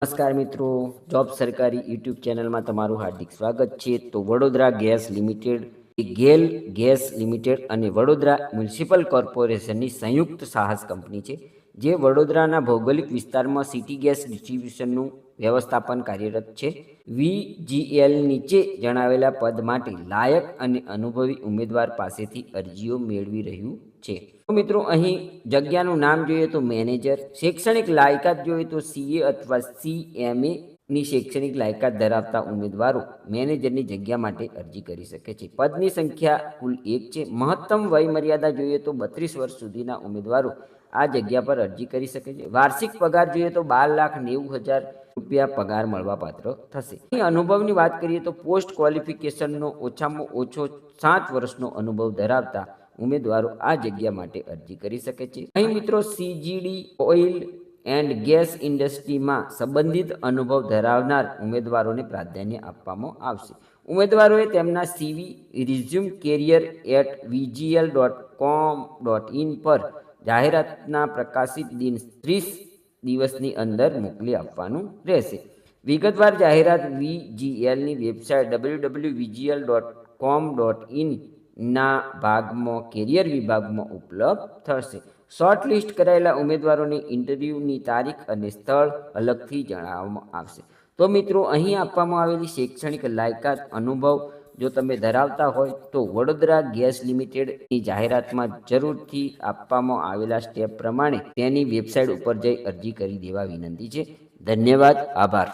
નમસ્કાર મિત્રો, જોબ સરકારી યુટ્યુબ ચેનલમાં તમારું હાર્દિક સ્વાગત છે. તો વડોદરા ગેસ લિમિટેડ એ ગેલ ગેસ લિમિટેડ અને વડોદરા મ્યુનિસિપલ કોર્પોરેશનની સંયુક્ત સાહસ કંપની છે, જે વડોદરાના ભૌગોલિક વિસ્તારમાં સિટી ગેસ ડિસ્ટ્રીબ્યુશનનું વ્યવસ્થાપન કાર્યરત છે. વીજીએલ નીચે જણાવેલા પદ માટે લાયક અને અનુભવી ઉમેદવાર પાસેથી અરજીઓ મેળવી રહ્યું છે. તો મિત્રો, અહીં જગ્યાનું નામ જોઈએ તો મેનેજર. શૈક્ષણિક લાયકાત જોઈએ તો સીએ અથવા સીએમએ ની શૈક્ષણિક લાયકાત ધરાવતા ઉમેદવારો મેનેજરની જગ્યા માટે અરજી કરી શકે છે. પદની સંખ્યા કુલ 1 છે. મહત્તમ વય મર્યાદા જોઈએ તો 32 વર્ષ સુધીના ઉમેદવારો આ જગ્યા પર અરજી કરી શકે છે. વાર્ષિક પગાર જોઈએ તો 12,90,000 રૂપિયા પગાર મળવાપાત્ર થશે. અહીં અનુભવની વાત કરીએ તો પોસ્ટ ક્વોલિફિકેશનનો ઓછામાં ઓછો 7 વર્ષનો અનુભવ ધરાવતા ઉમેદવારો આ જગ્યા માટે અરજી કરી શકે છે. અહીં મિત્રો સીજીડી, ઓઇલ એન્ડ ગેસ ઇન્ડસ્ટ્રીમાં સંબંધિત અનુભવ ધરાવનાર ઉમેદવારોને પ્રાધાન્ય આપવામાં આવશે. ઉમેદવારોએ તેમના સીવી, રિઝ્યુમ, career@vgl.com.in પર જાહેરાતના પ્રકાશિત દિન 30 દિવસની અંદર મોકલી આપવાનું રહેશે. વિગતવાર જાહેરાત વીજીએલની વેબસાઇટ www.vgl.com.in ના ભાગમાં કેરિયર વિભાગમાં ઉપલબ્ધ થશે. શોર્ટ લિસ્ટ કરાયેલા ઉમેદવારોને ઇન્ટરવ્યૂની તારીખ અને સ્થળ અલગથી જણાવવામાં આવશે. તો મિત્રો, અહીં આપવામાં આવેલી શૈક્ષણિક લાયકાત, અનુભવ જો તમે ધરાવતા હોય તો વડોદરા ગેસ લિમિટેડની જાહેરાતમાં જરૂરથી આપવામાં આવેલા સ્ટેપ પ્રમાણે તેની વેબસાઇટ ઉપર જઈ અરજી કરી દેવા વિનંતી છે. ધન્યવાદ, આભાર.